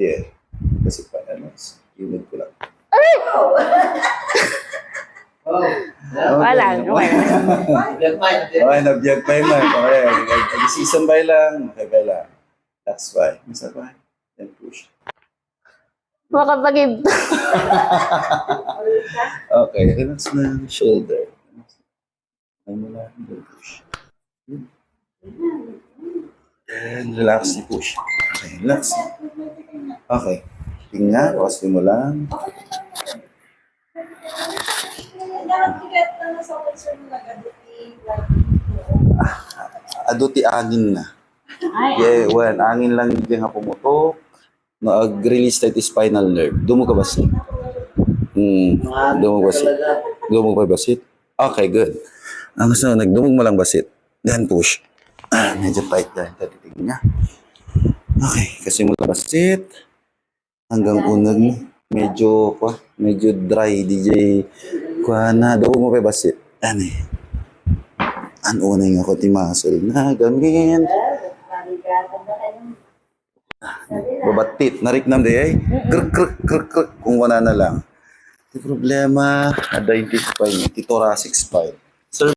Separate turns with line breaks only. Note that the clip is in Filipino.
Yeah. Kasi pa, unit ko lang.
Wala.
Okay, nabiyag pa yun. Okay, nag-season by lang. Okay, by lang. That's why. Masa ba? Then push.
Makapagib.
Okay, relax na yung shoulder. Ay mo lang, then push. And relax ni push. Okay, relax. Okay. Tingnan, kawasin mo lang. Aduti angin na. Yeah, well, angin lang hindi nga pumutok. Nag-release tayo spinal nerve. Dumo ka basit? Dumog basit. Dumog pa basit? Okay, good. Ang gusto nagdumog mo lang basit. Then push. Medyo tight dahil tatitigin niya. Okay, kasi mula basit hanggang unag mo. Medyo dry, DJ. Kuha na, dumog mo pa basit. Ano eh? Ang unang ako timasol na gamin. Babatit, nariknam di ay. Krk. Kung wala na lang. Di problema, identify niya, thoracic spine.